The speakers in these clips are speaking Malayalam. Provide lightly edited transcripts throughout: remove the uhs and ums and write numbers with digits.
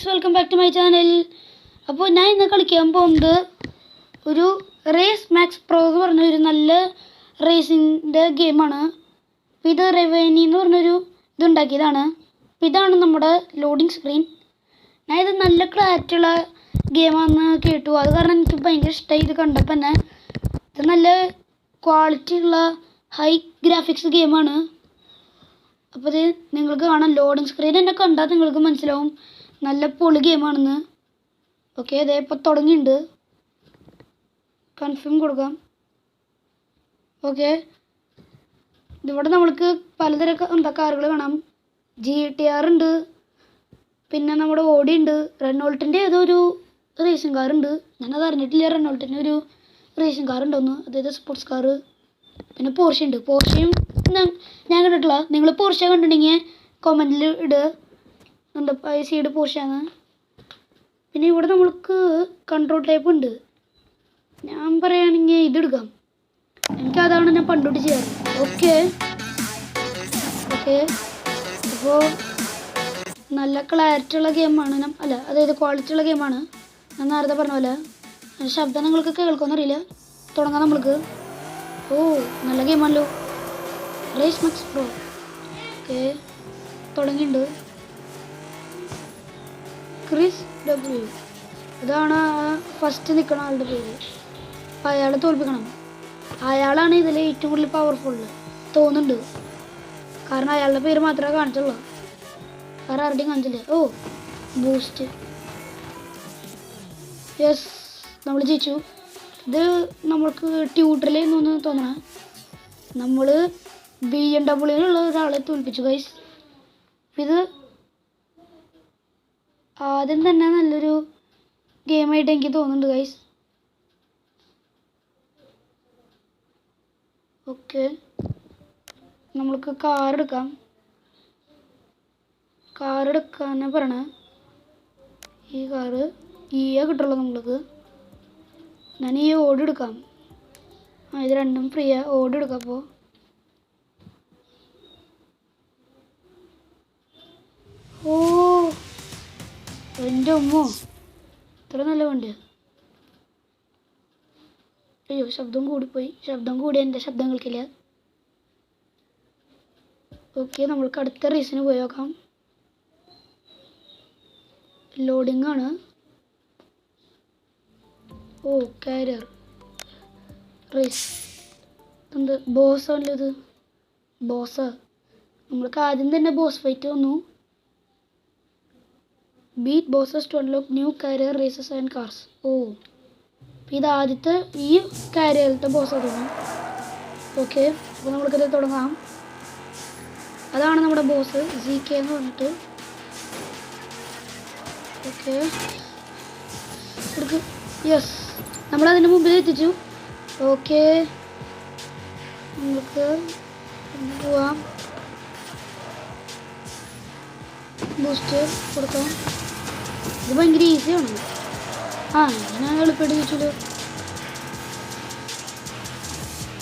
Guys, welcome back to my channel. അപ്പോൾ ഞാൻ ഇന്ന് കളിക്കാൻ പോകുന്നത് ഒരു റേസ് മാക്സ് പ്രോ എന്ന് പറഞ്ഞ ഒരു നല്ല റേസിൻ്റെ ഗെയിമാണ്. അപ്പോൾ ഇത് റെവനി എന്ന് പറഞ്ഞൊരു ഇതുണ്ടാക്കിയതാണ്. അപ്പോൾ ഇതാണ് നമ്മുടെ ലോഡിങ് സ്ക്രീൻ. ഞാൻ ഇത് നല്ല ക്ലാരിറ്റിയുള്ള ഗെയിമാണെന്ന് കേട്ടു. അത് കാരണം എനിക്ക് ഭയങ്കര ഇഷ്ടമായി ഇത് കണ്ടപ്പോൾ തന്നെ. ഇത് നല്ല ക്വാളിറ്റി ഉള്ള ഹൈ ഗ്രാഫിക്സ് ഗെയിമാണ്. അപ്പോൾ ഇത് നിങ്ങൾക്ക് കാണാം, ലോഡിങ് സ്ക്രീൻ എന്നെ കണ്ടാൽ നിങ്ങൾക്ക് മനസ്സിലാവും നല്ല പൊളി ഗെയിമാണെന്ന്. ഓക്കെ, അതേ ഇപ്പോൾ തുടങ്ങിയിട്ടുണ്ട്. കൺഫേം കൊടുക്കാം. ഓക്കെ, ഇതിവിടെ നമ്മൾക്ക് പലതരം കാറുകൾ കാണാം. GTR ഉണ്ട്, പിന്നെ നമ്മുടെ ഓഡി ഉണ്ട്, റെനോൾട്ടിൻ്റെ ഏതോ ഒരു റേസിംഗ് കാറുണ്ട്. ഞാനത് അറിഞ്ഞിട്ടില്ല, റെനോൾട്ടിൻ്റെ ഒരു റേസിംഗ് കാർ ഉണ്ടോന്ന്. അതായത് സ്പോർട്സ് കാറ്. പിന്നെ പോർഷ ഉണ്ട്. പോർഷയും ഞാൻ കണ്ടിട്ടില്ല. നിങ്ങൾ പോർഷ കണ്ടിട്ടുണ്ടെങ്കിൽ കമൻറ്റിൽ ഇടുക, എന്താ സീഡ് പോർഷയാണ്. പിന്നെ ഇവിടെ നമ്മൾക്ക് കൺട്രോൾ ടൈപ്പ് ഉണ്ട്. ഞാൻ പറയുകയാണെങ്കിൽ ഇതെടുക്കാം. എനിക്കതാണ് ഞാൻ പണ്ടോട്ട് ചെയ്യാറ്. ഓക്കെ ഓക്കെ അപ്പോൾ നല്ല ക്ലാരിറ്റി ഉള്ള ഗെയിമാണ്. അതായത് ക്വാളിറ്റി ഉള്ള ഗെയിമാണ്. ഞാൻ നേരത്തെ പറഞ്ഞ പോലെ ശബ്ദം നിങ്ങൾക്ക് കേൾക്കുമെന്നറിയില്ല. തുടങ്ങാം നമ്മൾക്ക്. ഓ, നല്ല ഗെയിമാണല്ലോ, റേസ് മാക്സ് പ്രോ. ഓക്കെ, തുടങ്ങിയിട്ടുണ്ട്. ക്രിസ് W, ഇതാണ് ഫസ്റ്റ് നിൽക്കണ ആളുടെ പേര്. അപ്പം അയാളെ തോൽപ്പിക്കണം. അയാളാണ് ഇതിൽ ഏറ്റവും കൂടുതൽ പവർഫുൾ തോന്നുന്നുണ്ട്. കാരണം അയാളുടെ പേര് മാത്രമേ കാണിച്ചുള്ളൂ, വേറെ ആരുടെയും കാണിച്ചില്ല. ഓ, ബൂസ്റ്റ്. യെസ്, നമ്മൾ ജയിച്ചു. ഇത് നമ്മൾക്ക് ട്യൂട്ടറിൽ നിന്ന് തോന്നണം. നമ്മൾ BMW ഒരാളെ തോൽപ്പിച്ചു ഗൈസ്. ഇത് ആദ്യം തന്നെ നല്ലൊരു ഗെയിമായിട്ട് എനിക്ക് തോന്നുന്നുണ്ട് ഗൈസ്. ഓക്കെ, നമ്മൾക്ക് കാർ എടുക്കാനാണ് പറയണേ. ഈ കാറ് കിട്ടുള്ളൂ നമ്മൾക്ക്. ഞാൻ ഈ ഓടി എടുക്കാം. ഇത് രണ്ടും ഫ്രീയാ. ഓടി എടുക്കാം. അപ്പോൾ ഓ, എൻ്റെ അമ്മോ, ഇത്ര നല്ല വണ്ടിയാണ്. അയ്യോ, ശബ്ദം കൂടിപ്പോയി. ശബ്ദം കൂടി എൻ്റെ ശബ്ദം കേൾക്കില്ല. ഓക്കെ, നമ്മൾക്ക് അടുത്ത റേസിന് പോയി നോക്കാം. ലോഡിങ് ആണ്. Oh, career race. എന്ത് ബോസാണല്ലോ ഇത്. ബോസാ. നമ്മൾക്ക് ആദ്യം തന്നെ ബോസ് ഫൈറ്റ് വന്നു. Beat bosses to unlock new career races and cars. Oh, ഇത് ആദ്യത്തെ ഈ കാരിയറിലത്തെ ബോസ് തോന്നുന്നു. ഓക്കെ, അപ്പോൾ നമ്മൾക്കത് തുടങ്ങാം. അതാണ് നമ്മുടെ ബോസ്, ZK എന്ന് പറഞ്ഞിട്ട്. ഓക്കെ, യെസ്, നമ്മളതിന് മുമ്പിൽ എത്തിച്ചു. ഓക്കെ, നമുക്ക് പോവാം. ബൂസ്റ്റ് കൊടുക്കാം. ഇത് ഭയങ്കര ഈസിയാണ്. ഞാൻ എളുപ്പമായിട്ട് ചോദിച്ചല്ലോ.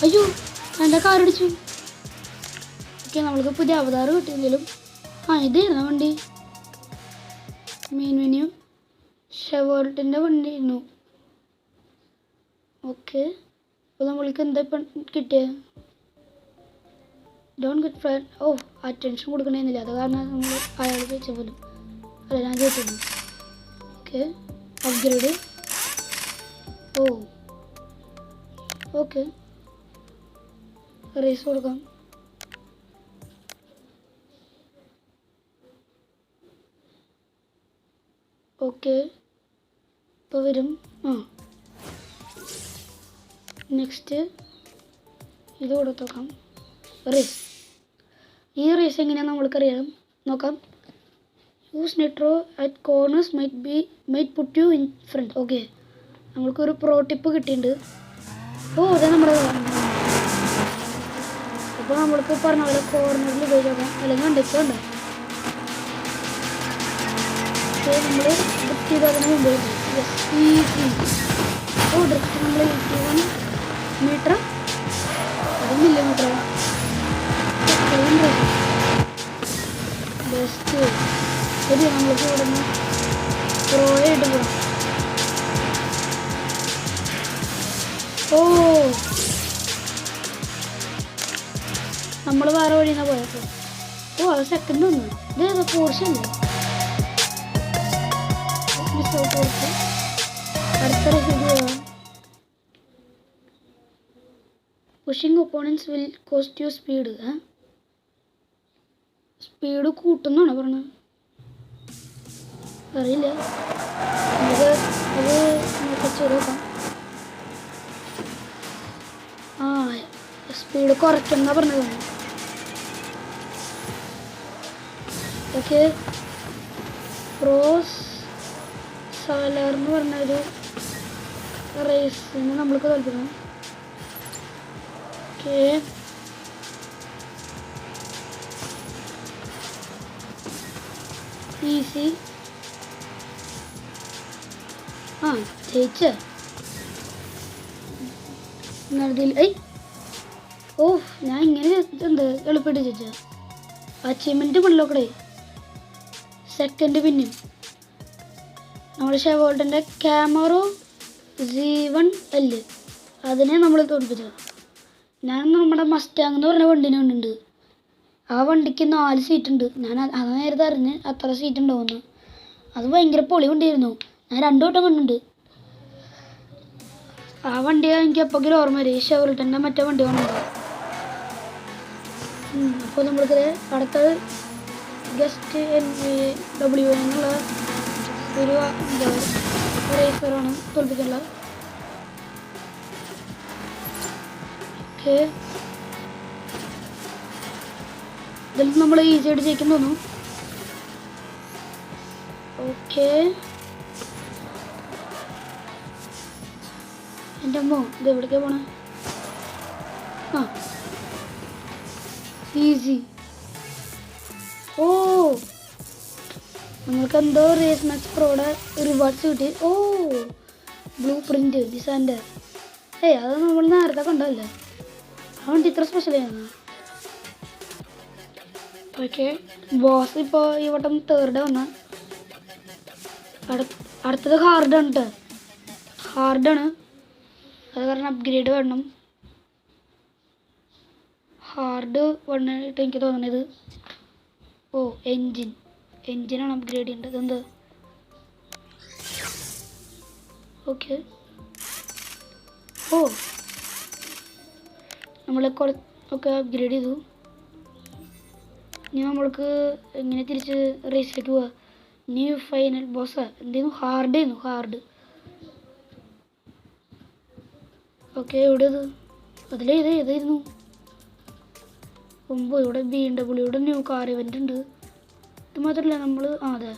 അയ്യോ, എൻ്റെ കാറടിച്ചു. ഓക്കെ, നമ്മൾക്ക് പുതിയ അവതാർ കിട്ടിയെങ്കിലും. ഇതായിരുന്നു വണ്ടി. മെയിൻ മെനു ഷെവോൾട്ടിൻ്റെ വണ്ടിയായിരുന്നു. ഓക്കെ, അപ്പോൾ നമ്മൾക്ക് എന്താ ഇപ്പം കിട്ടിയത്? Don't get front. Oh, attention കൊടുക്കണമെന്നില്ല. അത് കാരണം നമ്മൾ അയാൾ ജയിച്ച പോലും. അല്ല, ഞാൻ ജയിച്ചു. Okay, upgrade. Oh, okay, race കൊടുക്കാം. ഓക്കെ, ഇപ്പോൾ വരും. നെക്സ്റ്റ് ഇത് കൊടുത്തോക്കാം. റേസ്. ഈ റേസ് എങ്ങനെയാണെന്ന് നമ്മൾക്കറിയാം. നോക്കാം. Use nitro at corners might put you in front. Okay, നമ്മൾക്കൊരു പ്രോ ടിപ്പ് കിട്ടിയിട്ടുണ്ട്. ഓ, അതെ നമ്മുടെ. അപ്പോൾ നമ്മൾക്ക് പറഞ്ഞ പോലെ കോർണറിൽ പോയി നോക്കാം. അല്ലെങ്കിൽ കണ്ടിട്ടുണ്ട്. നമ്മൾ ഡ്രിഫ്റ്റ് ചെയ്ത് അതിന് മുമ്പ് ഡ്രിഫ്റ്റ് നമ്മൾ 81 മീറ്റർ, അത് മില്ലിമീറ്റർ. ബെസ്റ്റ്. ശരി, നമ്മൾക്ക് ഇവിടെ നിന്ന് പ്രോയായിട്ട് പോകാം. ഓ നമ്മൾ വേറെ വഴിന്നാ പോയപ്പോ. ഓ അത് സെക്കൻഡ് വന്നു. ഇതേതാ പോർഷല്ലേ? അടുത്ത റെസിഡി pushing opponents will cost you speed. Speed കൂട്ടുന്നാണോ പറഞ്ഞത്? അറിയില്ല. നമുക്ക് അത് ചെയ്ത് നോക്കാം. ആ സ്പീഡ് കുറയ്ക്കുന്ന പറഞ്ഞത്. ഓക്കെ റോസ് സാലർ എന്ന് പറഞ്ഞൊരു റേസിന് നമ്മൾക്ക് തോൽപ്പിക്കണം. Okay easy. ആ ജയിച്ച ഓ ഞാൻ ഇങ്ങനെ എന്ത് എളുപ്പമായിട്ട് ജയിച്ച. അച്ചീവ്മെൻറ്റ് പിള്ളോക്കടെ സെക്കൻഡ് പിന്നും നമ്മുടെ ഷെവോൾട്ടിൻ്റെ ക്യാമറോ Z1 L അതിനെ നമ്മൾ തോൽപ്പിച്ചത്. ഞാൻ നമ്മുടെ മസ്റ്റാങ് എന്ന് പറഞ്ഞ വണ്ടീനെ കണ്ടിട്ടുണ്ട്. ആ വണ്ടിക്ക് 4 സീറ്റ് ഉണ്ട്. ഞാൻ അത് നേരത്തെ അറിഞ്ഞ് അത്ര സീറ്റ് ഉണ്ടാവുന്നു. അത് ഭയങ്കര പൊളി വണ്ടിയായിരുന്നു. ഞാൻ 2 വട്ടം കണ്ടിട്ടുണ്ട്. ആ വണ്ടി എനിക്ക് എപ്പോഴെങ്കിലും ഓർമ്മ വരും. ഷെവോൾട്ടിൻ്റെ മറ്റേ വണ്ടി വന്നിട്ടുണ്ട്. അപ്പോൾ നമ്മൾക്ക് അടുത്തത് ഗസ്റ്റ് NW എന്നുള്ള ഒരു റേസറാണ് തോൽപ്പിക്കാനുള്ളത്. ഓക്കെ ഇതിൽ നമ്മൾ ഈസി ആയിട്ട് ജയിക്കാൻ തോന്നുന്നു. ഓക്കെ എൻ്റെ അമ്മോ ഇത് എവിടേക്കാ പോണേ? ആ ഈസി. ഓ നമ്മൾക്ക് എന്തോ റേസ് മാക്സ് പ്രോയുടെ റിവാർഡ്സ് കിട്ടി. ഓ ബ്ലൂ പ്രിന്റ് ഡിസൈൻ്റെ. അത് നമ്മൾ നേരത്തെ കണ്ടതല്ലേ. ആ വണ്ടി ഇത്ര സ്പെഷ്യൽ ആയിരുന്നു. ഓക്കെ ബോസ് ഇപ്പോൾ ഈ വട്ടം തേർഡ് വന്ന. അടുത്തത് ഹാർഡാണ് കേട്ടോ. ഹാർഡാണ് അത് കാരണം അപ്ഗ്രേഡ് വേണം. ഹാർഡ് വന്നിട്ട് എനിക്ക് തോന്നുന്നത് ഓ എൻജിനാണ് അപ്ഗ്രേഡ് ചെയ്യേണ്ടത്. എന്ത് ഓക്കെ ഓ നമ്മൾ ഒക്കെ അപ്ഗ്രേഡ് ചെയ്തു. ഇനി നമ്മൾക്ക് എങ്ങനെ തിരിച്ച് റേസിലേക്ക് പോവാ? ന്യൂ ഫൈനൽ ബോസാ എന്തായിരുന്നു? ഹാർഡ്. ഓക്കെ എവിടെയത്? ഏതായിരുന്നു? മുമ്പ് ഇവിടെ BMW ന്യൂ കാർ ഇവൻ്റ് ഉണ്ട്. ഇത് മാത്രമല്ല നമ്മൾ അതെ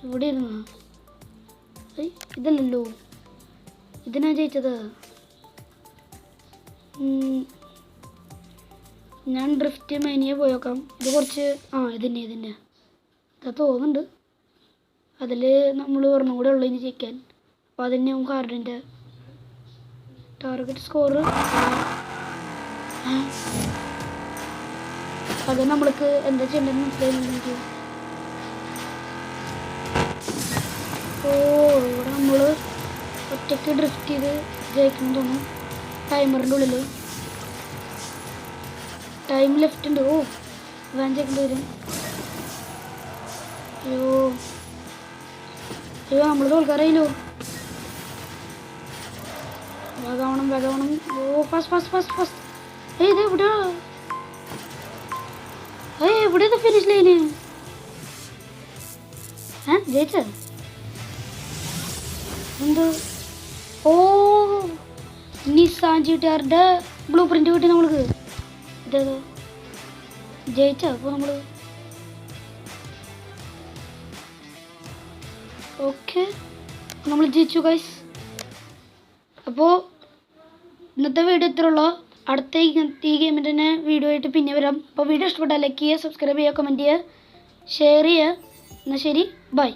ഇവിടെ ഇരുന്നു. ഇതല്ലല്ലോ ഇതിനാ ജയിച്ചത്. ഞാൻ ഡ്രിഫ്റ്റ് മേനിയെ പോയി നോക്കാം. ഇത് കുറച്ച് ഇതിൻ്റെ ഇതാ തോന്നുന്നുണ്ട്. അതിൽ നമ്മൾ ഒരെണ്ണം കൂടെ ഉള്ളു ഇനി ജയിക്കാൻ. അപ്പോൾ അതിന് കാർഡിൻ്റെ ടാർഗറ്റ് സ്കോർ അത് നമ്മൾക്ക് എന്താ ചെയ്യേണ്ടതെന്ന് മനസ്സിലായില്ല എനിക്ക്. ഓ ഇവിടെ നമ്മൾ ഒറ്റയ്ക്ക് ഡ്രിഫ്റ്റ് ചെയ്ത് ജയിക്കണം തോന്നുന്നു. ടൈമറിൻ്റെ ഉള്ളിൽ ടൈം ലെഫ്റ്റ് ഉണ്ട്. ഓ വാൻ ചെയ്യേണ്ടി വരും. അയ്യോ നമ്മൾ തോൽക്കാറില്ലോ. വേഗാവണം. ഓ ഫാസ്റ്റ്. ഇത് എവിടെയാ? എവിടെയാ ഫിനിഷ് ലൈന്? ജയിച്ച എന്ത്? ഓ നിസാൻ GTRന്റെ ബ്ലൂ പ്രിന്റ് കിട്ടി നമ്മൾക്ക്. ഇതേതോ ജയിച്ച. അപ്പോൾ നമ്മൾ ഓക്കെ നമ്മൾ ജയിച്ചു ഗൈസ്. അപ്പോൾ ഇന്നത്തെ വീഡിയോ ഇത്രയുള്ളൂ. അടുത്ത ഈ ഗെയിമിൻ്റെ തന്നെ വീഡിയോ ആയിട്ട് പിന്നെ വരാം. അപ്പോൾ വീഡിയോ ഇഷ്ടപ്പെട്ടാൽ ലൈക്ക് ചെയ്യുക, സബ്സ്ക്രൈബ് ചെയ്യുക, കമൻറ്റ് ചെയ്യുക, ഷെയർ ചെയ്യുക. എന്നാൽ ശരി, ബൈ.